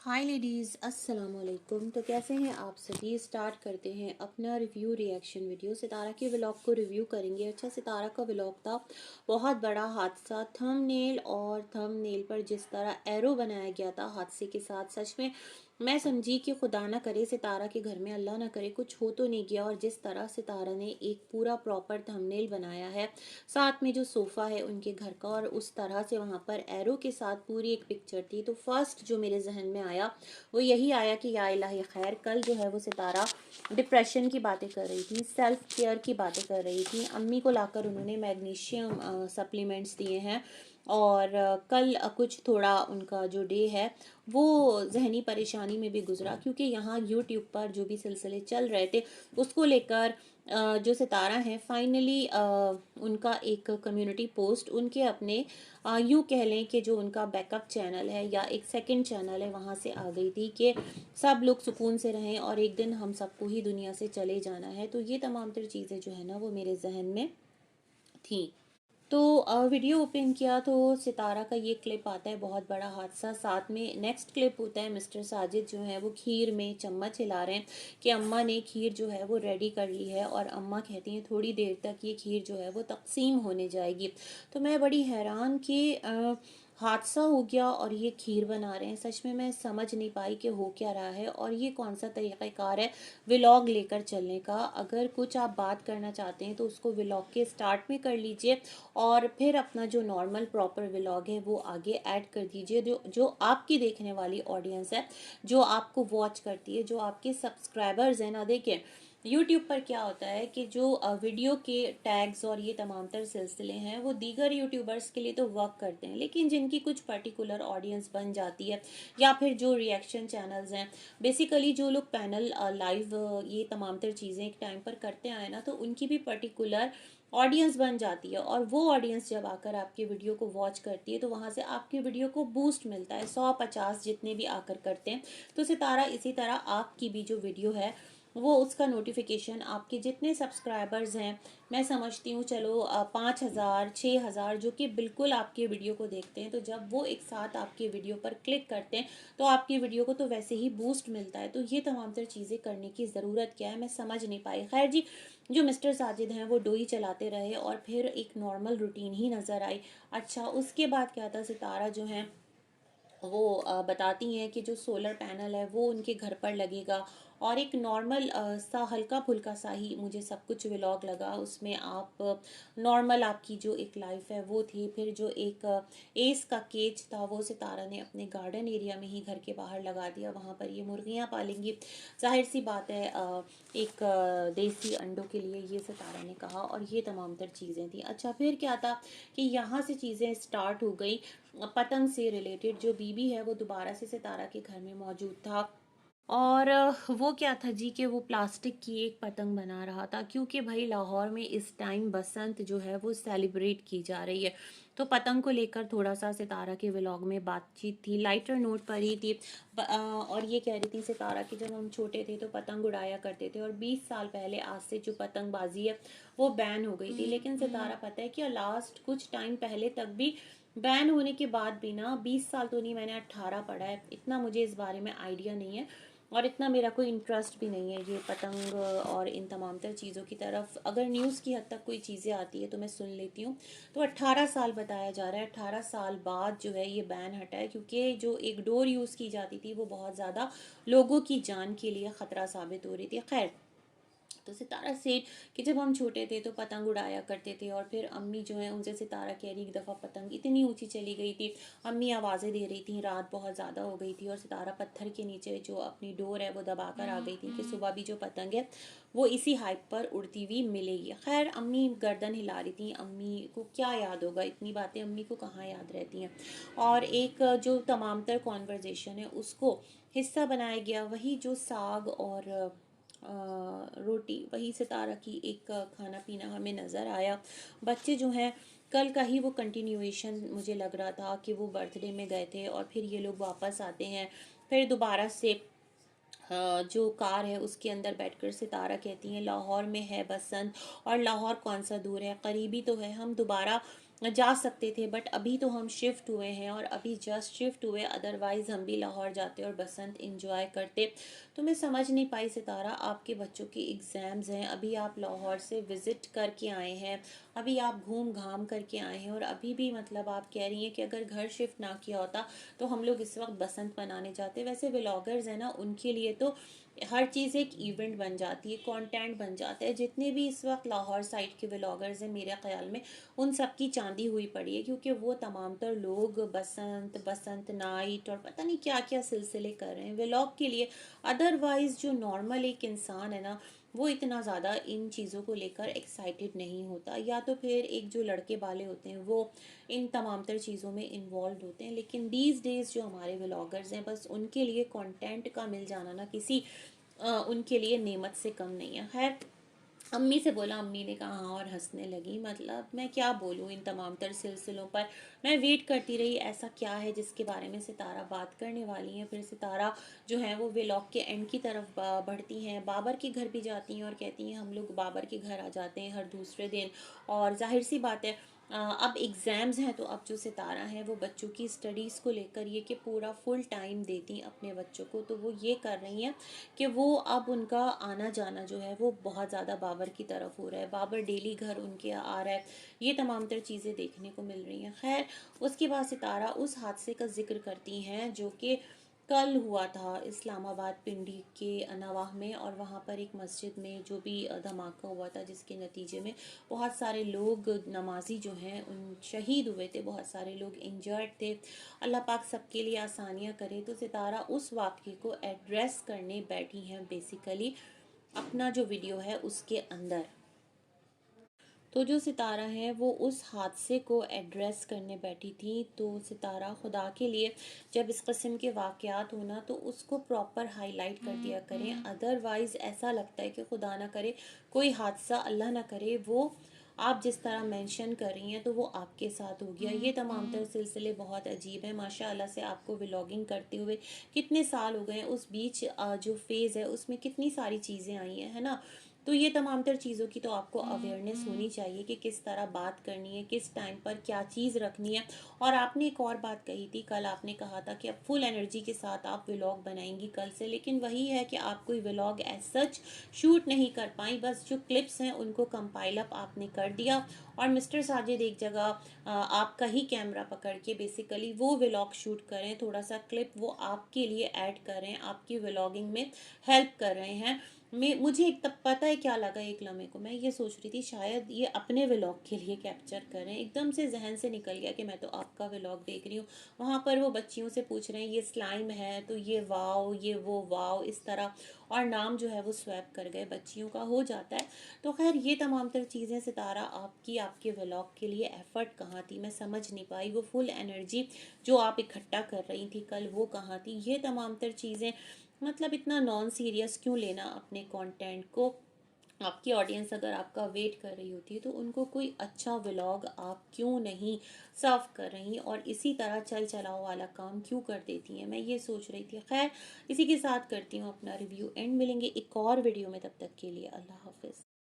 हाय ladies, अस्सलाम वालेकुम। तो कैसे हैं आप सभी। स्टार्ट करते हैं अपना रिव्यू रिएक्शन वीडियो। सितारा के व्लॉग को रिव्यू करेंगे। अच्छा, सितारा का व्लॉग था बहुत बड़ा हादसा। थंबनेल और थंबनेल पर जिस तरह एरो बनाया गया था हादसे के साथ, सच में मैं समझी कि खुदा ना करे सितारा के घर में, अल्लाह ना करे कुछ हो तो नहीं गया। और जिस तरह सितारा ने एक पूरा प्रॉपर थंबनेल बनाया है, साथ में जो सोफ़ा है उनके घर का, और उस तरह से वहाँ पर एरो के साथ पूरी एक पिक्चर थी, तो फर्स्ट जो मेरे जहन में आया वो यही आया कि या इलाही खैर। कल जो है वो सितारा डिप्रेशन की बातें कर रही थी, सेल्फ केयर की बातें कर रही थी। अम्मी को लाकर उन्होंने मैग्नीशियम सप्लीमेंट्स दिए हैं। और कल कुछ थोड़ा उनका जो डे है वो जहनी परेशानी में भी गुजरा, क्योंकि यहाँ यूट्यूब पर जो भी सिलसिले चल रहे थे उसको लेकर जो सितारा हैं फाइनली उनका एक कम्युनिटी पोस्ट उनके अपने यूँ कह लें कि जो उनका बैकअप चैनल है या एक सेकंड चैनल है वहाँ से आ गई थी कि सब लोग सुकून से रहें और एक दिन हम सबको ही दुनिया से चले जाना है। तो ये तमाम तर चीज़ें जो है ना वो मेरे जहन में थी। तो वीडियो ओपन किया तो सितारा का ये क्लिप आता है, बहुत बड़ा हादसा। साथ में नेक्स्ट क्लिप होता है मिस्टर साजिद जो है वो खीर में चम्मच हिला रहे हैं कि अम्मा ने खीर जो है वो रेडी कर ली है, और अम्मा कहती हैं थोड़ी देर तक ये खीर जो है वो तकसीम होने जाएगी। तो मैं बड़ी हैरान कि हादसा हो गया और ये खीर बना रहे हैं। सच में मैं समझ नहीं पाई कि हो क्या रहा है और ये कौन सा तरीक़ाकार है व्लॉग लेकर चलने का। अगर कुछ आप बात करना चाहते हैं तो उसको व्लॉग के स्टार्ट में कर लीजिए और फिर अपना जो नॉर्मल प्रॉपर व्लॉग है वो आगे ऐड कर दीजिए। जो जो आपकी देखने वाली ऑडियंस है, जो आपको वॉच करती है, जो आपके सब्सक्राइबर्स हैं ना, देखिए यूट्यूब पर क्या होता है कि जो वीडियो के टैग्स और ये तमाम तर सिलसिले हैं वो दीगर यूट्यूबर्स के लिए तो वर्क करते हैं, लेकिन जिनकी कुछ पर्टिकुलर ऑडियंस बन जाती है या फिर जो रिएक्शन चैनल्स हैं, बेसिकली जो लोग पैनल लाइव ये तमाम तर चीज़ें एक टाइम पर करते आए ना, तो उनकी भी पर्टिकुलर ऑडियंस बन जाती है। और वो ऑडियंस जब आकर आपकी वीडियो को वॉच करती है तो वहाँ से आपकी वीडियो को बूस्ट मिलता है, 100-50 जितने भी आकर करते हैं। तो सितारा इसी तरह आपकी भी जो वीडियो है वो उसका नोटिफिकेशन आपके जितने सब्सक्राइबर्स हैं, मैं समझती हूँ चलो 5,000 6,000 जो कि बिल्कुल आपके वीडियो को देखते हैं, तो जब वो एक साथ आपके वीडियो पर क्लिक करते हैं तो आपकी वीडियो को तो वैसे ही बूस्ट मिलता है। तो ये तमाम तर चीज़ें करने की ज़रूरत क्या है, मैं समझ नहीं पाई। खैर जी, जो मिस्टर साजिद हैं वो डोई चलाते रहे और फिर एक नॉर्मल रूटीन ही नज़र आई। अच्छा, उसके बाद क्या था, सितारा जो है वो बताती हैं कि जो सोलर पैनल है वो उनके घर पर लगेगा, और एक नॉर्मल सा हल्का फुल्का सा ही मुझे सब कुछ व्लॉग लगा। उसमें आप नॉर्मल आपकी जो एक लाइफ है वो थी। फिर जो एक एस का केज था वो सितारा ने अपने गार्डन एरिया में ही घर के बाहर लगा दिया, वहाँ पर ये मुर्गियाँ पालेंगी। जाहिर सी बात है एक देसी अंडों के लिए, ये सितारा ने कहा, और ये तमाम तर चीज़ें थी। अच्छा, फिर क्या था कि यहाँ से चीज़ें स्टार्ट हो गई पतंग से रिलेटेड। जो बीबी है वो दोबारा से सितारा के घर में मौजूद था, और वो क्या था जी कि वो प्लास्टिक की एक पतंग बना रहा था, क्योंकि भाई लाहौर में इस टाइम बसंत जो है वो सेलिब्रेट की जा रही है। तो पतंग को लेकर थोड़ा सा सितारा के व्लॉग में बातचीत थी, लाइटर नोट पर ही थी। और ये कह रही थी सितारा कि जब हम छोटे थे तो पतंग उड़ाया करते थे, और 20 साल पहले आज से जो पतंगबाजी है वो बैन हो गई थी। लेकिन सितारा पता है कि लास्ट कुछ टाइम पहले तक भी बैन होने के बाद भी ना, 20 साल तो नहीं, मैंने 18 पढ़ा है, इतना मुझे इस बारे में आइडिया नहीं है और इतना मेरा कोई इंटरेस्ट भी नहीं है ये पतंग और इन तमाम तर चीज़ों की तरफ। अगर न्यूज़ की हद तक कोई चीज़ें आती है तो मैं सुन लेती हूँ। तो 18 साल बताया जा रहा है, 18 साल बाद जो है ये बैन हटा है, क्योंकि जो एक डोर यूज़ की जाती थी वो बहुत ज़्यादा लोगों की जान के लिए ख़तरा साबित हो रही थी। खैर, तो सितारा से कि जब हम छोटे थे तो पतंग उड़ाया करते थे, और फिर अम्मी जो है उनसे सितारा कह रही, एक दफ़ा पतंग इतनी ऊंची चली गई थी, अम्मी आवाज़ें दे रही थी, रात बहुत ज़्यादा हो गई थी, और सितारा पत्थर के नीचे जो अपनी डोर है वो दबाकर आ गई थी कि सुबह भी जो पतंग है वो इसी हाइट पर उड़ती हुई मिलेगी। खैर, अम्मी गर्दन हिला रही थी, अम्मी को क्या याद होगा, इतनी बातें अम्मी को कहाँ याद रहती हैं। और एक जो तमाम तर कॉन्वर्जेसन है उसको हिस्सा बनाया गया, वही जो साग और रोटी, वही सितारा की एक खाना पीना हमें नज़र आया। बच्चे जो हैं, कल का ही वो कंटिन्यूएशन मुझे लग रहा था कि वो बर्थडे में गए थे और फिर ये लोग वापस आते हैं, फिर दोबारा से जो कार है उसके अंदर बैठकर सितारा कहती हैं लाहौर में है बसंत, और लाहौर कौन सा दूर है, करीबी तो है, हम दोबारा जा सकते थे, बट अभी तो हम शिफ्ट हुए हैं और अभी जस्ट शिफ्ट हुए, अदरवाइज़ हम भी लाहौर जाते और बसंत इंजॉय करते। तो मैं समझ नहीं पाई सितारा, आपके बच्चों की एग्ज़ाम्स हैं, अभी आप लाहौर से विज़िट करके आए हैं, अभी आप घूम घाम करके आए हैं और अभी भी मतलब आप कह रही हैं कि अगर घर शिफ्ट ना किया होता तो हम लोग इस वक्त बसंत मनाने जाते। वैसे व्लॉगर्स हैं ना, उनके लिए तो हर चीज़ एक इवेंट बन जाती है, कंटेंट बन जाता है। जितने भी इस वक्त लाहौर साइड के व्लॉगर्स हैं मेरे ख्याल में उन सब की चांदी हुई पड़ी है, क्योंकि वो तमाम तर लोग बसंत बसंत नाइट और पता नहीं क्या क्या सिलसिले कर रहे हैं व्लॉग के लिए। अदरवाइज जो नॉर्मल एक इंसान है ना, वो इतना ज़्यादा इन चीज़ों को लेकर एक्साइटेड नहीं होता, या तो फिर एक जो लड़के वाले होते हैं वो इन तमाम तर चीज़ों में इन्वॉल्व होते हैं। लेकिन दीज डेज़ जो हमारे व्लॉगर्स हैं, बस उनके लिए कंटेंट का मिल जाना ना किसी उनके लिए नेमत से कम नहीं है। खैर, अम्मी से बोला, अम्मी ने कहा हाँ और हंसने लगी। मतलब मैं क्या बोलूँ इन तमाम तर सिलसिलों पर। मैं वेट करती रही ऐसा क्या है जिसके बारे में सितारा बात करने वाली हैं। फिर सितारा जो है वो व्लॉग के एंड की तरफ बढ़ती हैं, बाबर के घर भी जाती हैं और कहती हैं हम लोग बाबर के घर आ जाते हैं हर दूसरे दिन। और जाहिर सी बात है, अब एग्ज़ाम्स हैं तो अब जो सितारा है वो बच्चों की स्टडीज़ को लेकर ये कि पूरा फुल टाइम देती अपने बच्चों को, तो वो ये कर रही हैं कि वो अब उनका आना जाना जो है वो बहुत ज़्यादा बाबर की तरफ हो रहा है, बाबर डेली घर उनके आ रहा है, ये तमाम तर चीज़ें देखने को मिल रही हैं। खैर, उसके बाद सितारा उस हादसे का जिक्र करती हैं जो कि कल हुआ था इस्लामाबाद पिंडी के नवाह में, और वहाँ पर एक मस्जिद में जो भी धमाका हुआ था जिसके नतीजे में बहुत सारे लोग नमाजी जो हैं उन शहीद हुए थे, बहुत सारे लोग इंजर्ड थे। अल्लाह पाक सबके लिए आसानियाँ करे। तो सितारा उस वाक़े को एड्रेस करने बैठी हैं बेसिकली अपना जो वीडियो है उसके अंदर। तो जो सितारा है वो उस हादसे को एड्रेस करने बैठी थी। तो सितारा खुदा के लिए जब इस किस्म के वाक़यात हो ना तो उसको प्रॉपर हाईलाइट कर दिया करें, अदरवाइज़ ऐसा लगता है कि खुदा ना करे कोई हादसा, अल्लाह ना करे, वो आप जिस तरह मेंशन कर रही हैं तो वो आपके साथ हो गया। ये तमाम तर सिलसिले बहुत अजीब है। माशाल्लाह से आपको व्लॉगिंग करते हुए कितने साल हो गए हैं, उस बीच जो फेज़ है उसमें कितनी सारी चीज़ें आई हैं, है ना। तो ये तमाम तर चीज़ों की तो आपको अवेयरनेस होनी चाहिए कि किस तरह बात करनी है, किस टाइम पर क्या चीज़ रखनी है। और आपने एक और बात कही थी, कल आपने कहा था कि अब फुल एनर्जी के साथ आप व्लॉग बनाएंगी कल से, लेकिन वही है कि आप कोई व्लॉग एज सच शूट नहीं कर पाई, बस जो क्लिप्स हैं उनको कंपाइल अप आपने कर दिया। और मिस्टर साजिद एक जगह आपका ही कैमरा पकड़ के बेसिकली वो व्लॉग शूट करें, थोड़ा सा क्लिप वो आपके लिए ऐड करें, आपकी व्लॉगिंग में हेल्प कर रहे हैं। मैं मुझे एक तब पता है क्या लगा, एक लम्हे को मैं ये सोच रही थी शायद ये अपने व्लॉग के लिए कैप्चर करें, एकदम से जहन से निकल गया कि मैं तो आपका व्लॉग देख रही हूँ। वहाँ पर वो बच्चियों से पूछ रहे हैं ये स्लाइम है तो ये वाओ, ये वो वाओ, इस तरह, और नाम जो है वो स्वैप कर गए, बच्चियों का हो जाता है। तो खैर, ये तमाम तर चीज़ें सितारा आपकी आपके व्लॉग के लिए एफर्ट कहाँ थी, मैं समझ नहीं पाई। वो फुल एनर्जी जो आप इकट्ठा कर रही थी कल, वो कहाँ थी। ये तमाम तर चीज़ें, मतलब इतना नॉन सीरियस क्यों लेना अपने कंटेंट को। आपकी ऑडियंस अगर आपका वेट कर रही होती है तो उनको कोई अच्छा व्लॉग आप क्यों नहीं सर्व कर रही और इसी तरह चल चलाओ वाला काम क्यों कर देती हैं, मैं ये सोच रही थी। खैर, इसी के साथ करती हूँ अपना रिव्यू एंड, मिलेंगे एक और वीडियो में, तब तक के लिए अल्लाह हाफिज़।